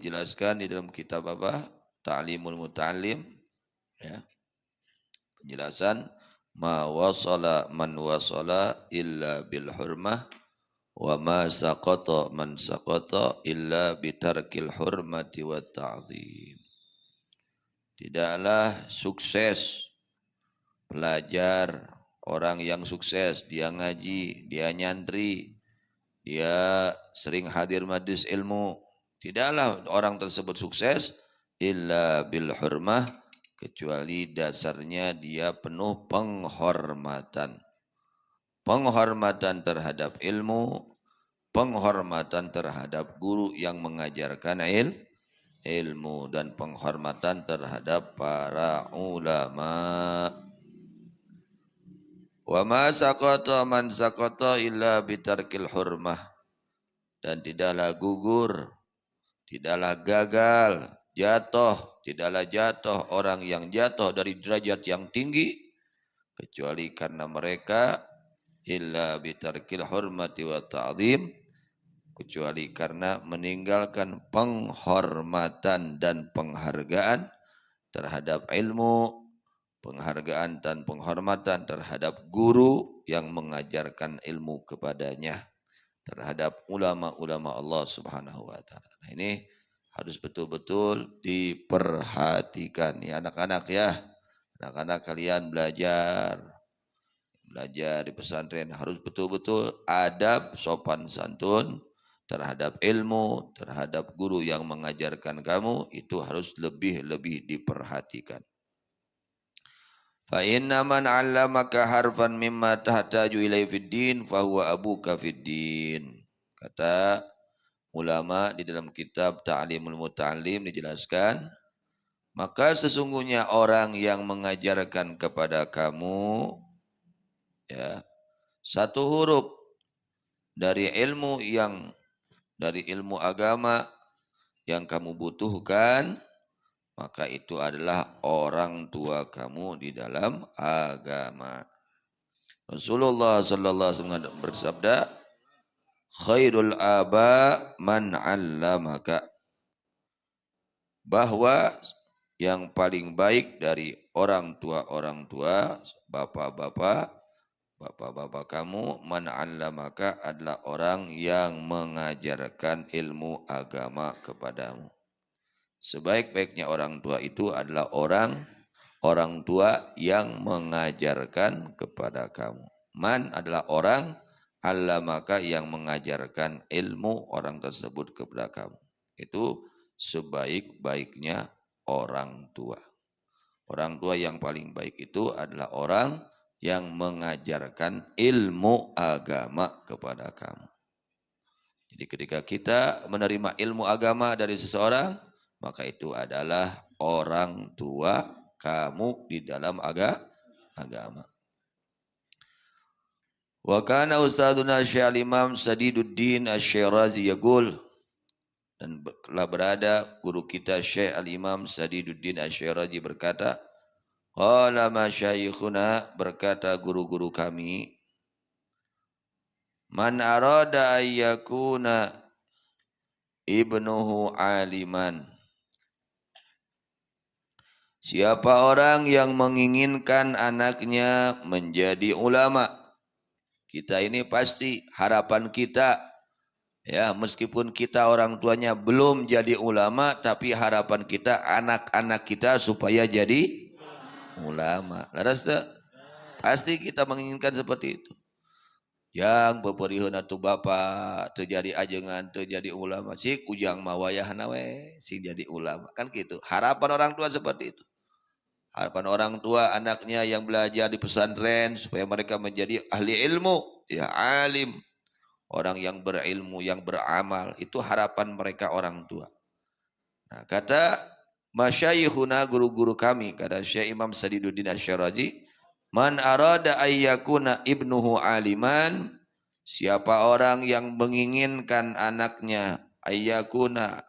Jelaskan di dalam kitab apa? Ta'limul Muta'allim, ya. Penjelasan ma wasala man wasala illa bil hurmah wa ma saqata man saqata illa bitarkil hurmati wa ta'zim. Tidaklah sukses pelajar, orang yang sukses, dia ngaji, dia nyantri, dia sering hadir majlis ilmu. Tidaklah orang tersebut sukses illa bil hurmah, kecuali dasarnya dia penuh penghormatan. Penghormatan terhadap ilmu, penghormatan terhadap guru yang mengajarkan ilmu, dan penghormatan terhadap para ulama. Wa ma saqata man saqata illa bitarkil hurmah. Dan tidaklah gugur, tidaklah gagal, jatuh, tidaklah jatuh orang yang jatuh dari derajat yang tinggi, kecuali karena mereka illa bitarkil hurmati wa ta'zim, kecuali karena meninggalkan penghormatan dan penghargaan terhadap ilmu, penghargaan dan penghormatan terhadap guru yang mengajarkan ilmu kepadanya, terhadap ulama-ulama Allah Subhanahu wa taala. Nah, ini harus betul-betul diperhatikan ya anak-anak ya. Anak-anak kalian belajar di pesantren harus betul-betul adab, sopan santun terhadap ilmu, terhadap guru yang mengajarkan kamu, itu harus lebih-lebih diperhatikan. Fa inna man 'allamaka harfan mimma tahtaju ilaihi fid din fa huwa abuka fid din. Kata ulama di dalam kitab Ta'limul Muta'allim dijelaskan, maka sesungguhnya orang yang mengajarkan kepada kamu ya satu huruf dari ilmu agama yang kamu butuhkan, maka itu adalah orang tua kamu di dalam agama. Rasulullah sallallahu alaihi wasallam bersabda, khairul aba man 'allamaka, bahwa yang paling baik dari orang tua bapak-bapak kamu, man 'allamaka adalah orang yang mengajarkan ilmu agama kepadamu. Sebaik-baiknya orang tua itu adalah orang tua yang mengajarkan kepada kamu. Man adalah orang, 'allamaka yang mengajarkan ilmu orang tersebut kepada kamu. Itu sebaik-baiknya orang tua. Orang tua yang paling baik itu adalah orang yang mengajarkan ilmu agama kepada kamu. Jadi ketika kita menerima ilmu agama dari seseorang, maka itu adalah orang tua kamu di dalam agama. Wa kana ustaduna Syekh Imam Sadiduddin Asy-Syirazi yaqul, dan telah berada guru kita Syekh Al-Imam Sadiduddin Asy-Syirazi berkata, qala masyayikhuna, berkata guru-guru kami, man arada ayyakuna ibnuhu aliman, siapa orang yang menginginkan anaknya menjadi ulama. Kita ini pasti harapan kita, ya, meskipun kita orang tuanya belum jadi ulama, tapi harapan kita anak-anak kita supaya jadi ulama. Laras tak? Pasti kita menginginkan seperti itu. Yang beperihun atau bapak terjadi ajengan, terjadi ulama, si kujang mawayah nawe si jadi ulama, kan gitu. Harapan orang tua seperti itu. Harapan orang tua anaknya yang belajar di pesantren supaya mereka menjadi ahli ilmu, ya alim, orang yang berilmu, yang beramal, itu harapan mereka orang tua. Nah, kata masyayikhuna, guru-guru kami, kata Syekh Imam Sadiduddin Asy-Syirazi, man arada ayyakuna ibnuhu aliman, siapa orang yang menginginkan anaknya ayyakuna,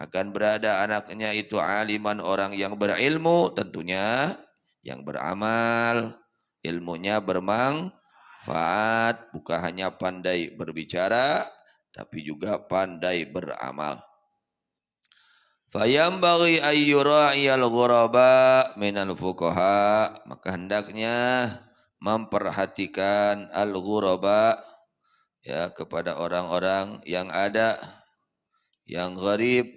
akan berada anaknya itu aliman, orang yang berilmu, tentunya yang beramal, ilmunya bermanfaat, bukan hanya pandai berbicara tapi juga pandai beramal. Fayambaghi ayyura'iyal ghuraba minal fuqaha, maka hendaknya memperhatikan al-ghuraba, ya, kepada orang-orang yang ada, yang gharib,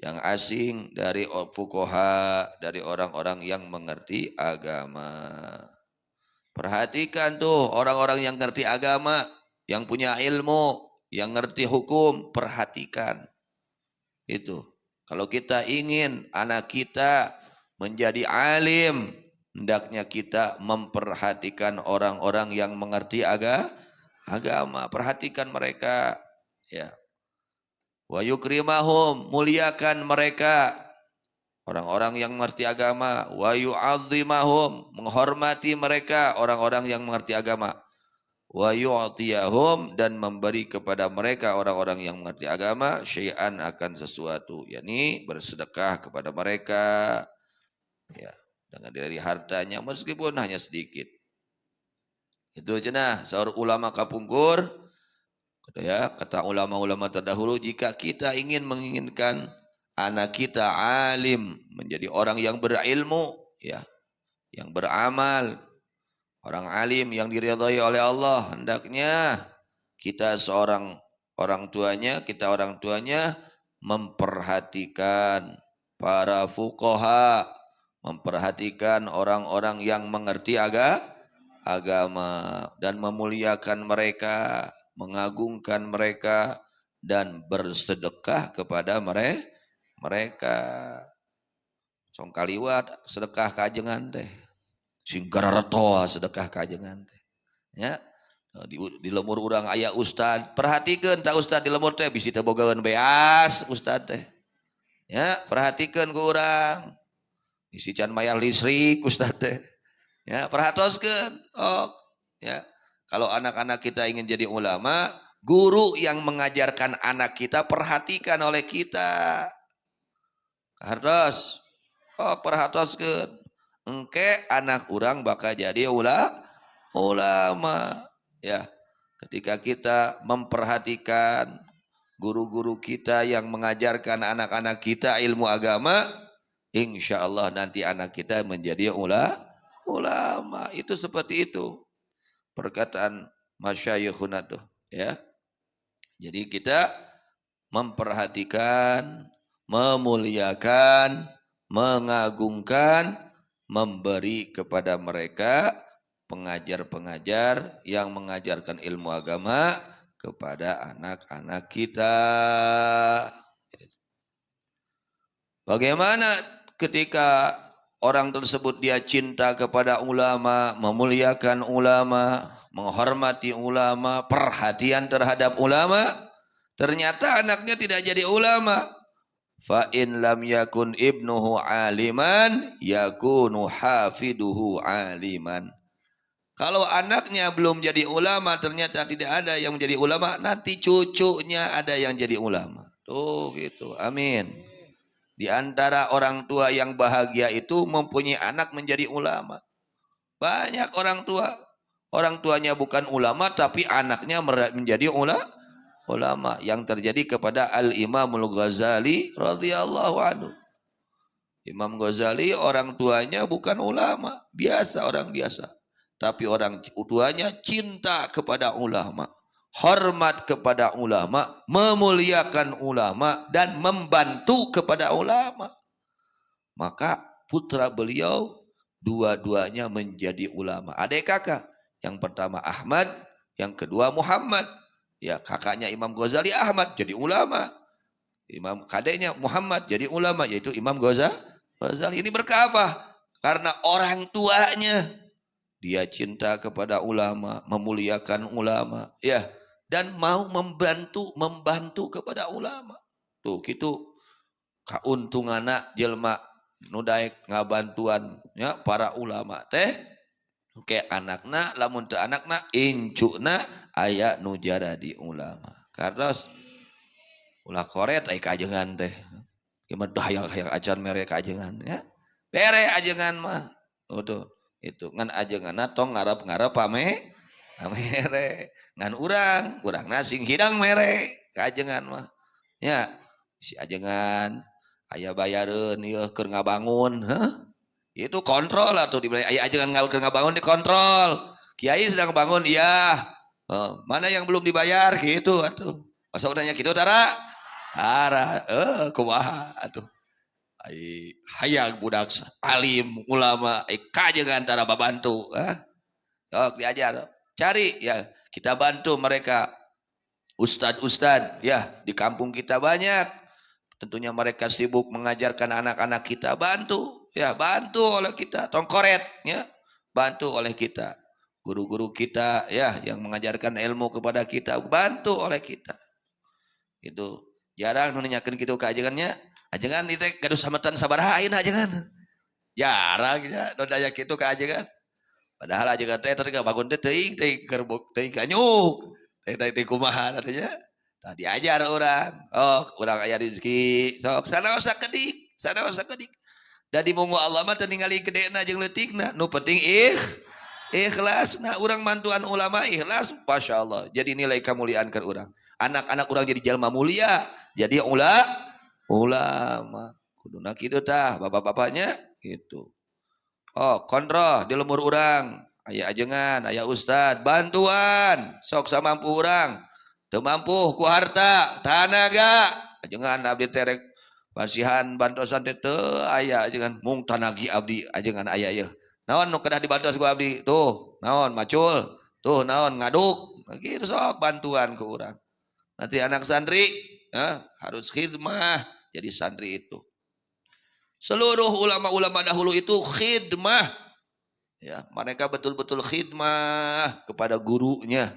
yang asing dari fuqaha, dari orang-orang yang mengerti agama. Perhatikan tuh orang-orang yang ngerti agama, yang punya ilmu, yang ngerti hukum, perhatikan. Itu. Kalau kita ingin anak kita menjadi alim, hendaknya kita memperhatikan orang-orang yang mengerti agama. Perhatikan mereka, ya. Wa yukrimahum, muliakan mereka. Orang-orang yang mengerti agama. Wa yu'adzimahum, menghormati mereka, orang-orang yang mengerti agama. Wa yu'tiyahum, dan memberi kepada mereka orang-orang yang mengerti agama syai'an, akan sesuatu, yakni bersedekah kepada mereka, ya, dengan dari hartanya meskipun hanya sedikit. Itu cenah saur ulama kapungkur, ya, kata ulama-ulama terdahulu, jika kita menginginkan anak kita alim, menjadi orang yang berilmu, ya, yang beramal, orang alim yang diridhai oleh Allah, hendaknya kita orang tuanya memperhatikan para fuqaha, memperhatikan orang-orang yang mengerti agama, dan memuliakan mereka, mengagungkan mereka, dan bersedekah kepada mereka. Song kaliwat sedekah kajengan teh. Sing gararatoa sedekah kajengan teh. Ya. Di lemur urang aya ustad, perhatikan tak ustad di lemur teh bisi teu bogaeun beas ustad teh. Ya, perhatikan ku urang. Bisi can mayar listrik ustad teh. Ya, perhatoskeun. Oh, ya. Kalau anak-anak kita ingin jadi ulama, guru yang mengajarkan anak kita perhatikan oleh kita. Hartos. Oh, perhatoskeun. Engke anak urang bakal jadi ulama, ya. Ketika kita memperhatikan guru-guru kita yang mengajarkan anak-anak kita ilmu agama, insya Allah nanti anak kita menjadi ulama. Itu seperti itu perkataan masyayikhuna tuh, ya. Jadi kita memperhatikan, memuliakan, mengagungkan, memberi kepada mereka pengajar-pengajar yang mengajarkan ilmu agama kepada anak-anak kita. Bagaimana ketika orang tersebut dia cinta kepada ulama, memuliakan ulama, menghormati ulama, perhatian terhadap ulama, ternyata anaknya tidak jadi ulama. Fa in lam yakun ibnuhu aliman yakunu hafiduhu aliman. Kalau anaknya belum jadi ulama, ternyata tidak ada yang menjadi ulama, nanti cucunya ada yang jadi ulama. Tuh gitu. Amin. Di antara orang tua yang bahagia itu mempunyai anak menjadi ulama. Banyak orang tuanya bukan ulama tapi anaknya menjadi ulama, yang terjadi kepada Al-Imamul Ghazali radhiyallahu anhu. Imam Ghazali orang tuanya bukan ulama, orang biasa. Tapi orang tuanya cinta kepada ulama, hormat kepada ulama, memuliakan ulama, dan membantu kepada ulama. Maka putra beliau dua-duanya menjadi ulama. Adik kakak, yang pertama Ahmad, yang kedua Muhammad. Ya, kakaknya Imam Ghazali Ahmad jadi ulama. Imam kadeknya Muhammad jadi ulama, yaitu Imam Ghazali. Ini berkah apa? Karena orang tuanya dia cinta kepada ulama, memuliakan ulama, ya, dan mau membantu kepada ulama. Tuh gitu kauntunganna jelma nu daek ngabantuan, ya, para ulama teh. Ke anakna, lamun teu anakna incuna aya nu jadi ulama. Karena ulah koret ai kajengan teh. Gimana hayang acan mere kajengan, ya. Bere ajengan mah. Tuh itu ngan ajenganna tong ngarep-ngarep mere. Ngan urang sing hidang mere kajengan mah. Ya, si ajengan aya bayareun ieu keur ngabangun, itu kontrol atuh dibeli aya ajengan keur ngabangun dikontrol. Kiai sedang bangun, iya. Mana yang belum dibayar gitu atuh. Masa udahnya gitu tara? Tara, kumaha atuh. Ai hayang budak alim ulama kajengan tara babantu, sok diajar. Cari ya, kita bantu mereka. Ustad-ustad ya, di kampung kita banyak. Tentunya mereka sibuk mengajarkan anak-anak kita, bantu ya, bantu oleh kita. Tongkoret ya, bantu oleh kita. Guru-guru kita ya yang mengajarkan ilmu kepada kita, bantu oleh kita. Itu jarang nunyakeun kitu ka ajengannya. Ajengan itu gaduh samatan sabaraha ayeuna ajengan. Jarang ya nu daya kitu ka ajengan. Padahal ajengan teh teh bangun teh teuing kerbuk teuing kanyuk. Teh kumaha tanya. Tadi ajar orang. Oh, urang aya rezeki. Sok sanaosa kedik, sanaosa kedik. Da di munggu Allah mah teu ningali gedena jeung leutikna. Nu penting ikhlas. Nah, orang mantuan ulama ikhlas, masya Allah. Jadi nilai kemuliaan ke orang. Anak-anak orang jadi jalma mulia, jadi ulama. Kuduna kitu tah, bapak-bapaknya gitu. Oh, kontrol di lemur orang, aya ajengan, aya ustad, bantuan, sok samampu orang, teu mampu ku harta, tanaga, ajengan abdi terek basihan bantosan teh teu aya ajengan mung tanagi abdi ajengan aya ieu. Naon nu kedah dibantos ku abdi tuh, naon macul, tuh naon ngaduk, gitu sok bantuan ke urang. Nanti anak santri harus khidmah jadi santri itu. Seluruh ulama-ulama dahulu itu khidmah, ya mereka betul-betul khidmah kepada gurunya.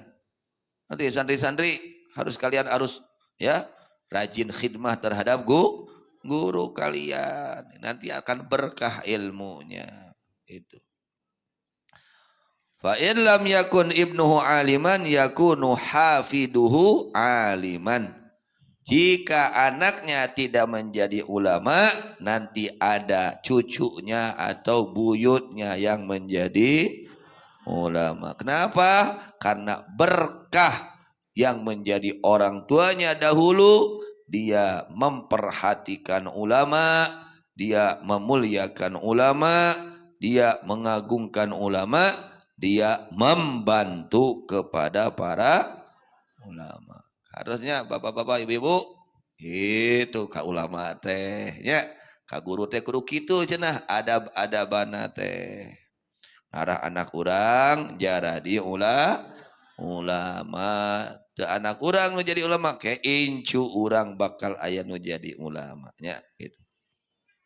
Nanti santri-santri harus kalian harus ya rajin khidmah terhadap guru kalian. Nanti akan berkah ilmunya. Itu. Fa in lam yakun ibnuhu aliman yakunu hafiduhu aliman. Jika anaknya tidak menjadi ulama, nanti ada cucunya atau buyutnya yang menjadi ulama. Kenapa? Karena berkah yang menjadi orang tuanya dahulu, dia memperhatikan ulama, dia memuliakan ulama, dia mengagungkan ulama, dia membantu kepada para ulama. Harusnya bapak-bapak ibu-ibu itu ka ulama teh nya, ka guru teh kudu kitu cenah adab-adabana teh. Arah anak urang jadi ulama, teu anak urang nu jadi ulama ke incu urang bakal aya nu jadi ulama nya gitu.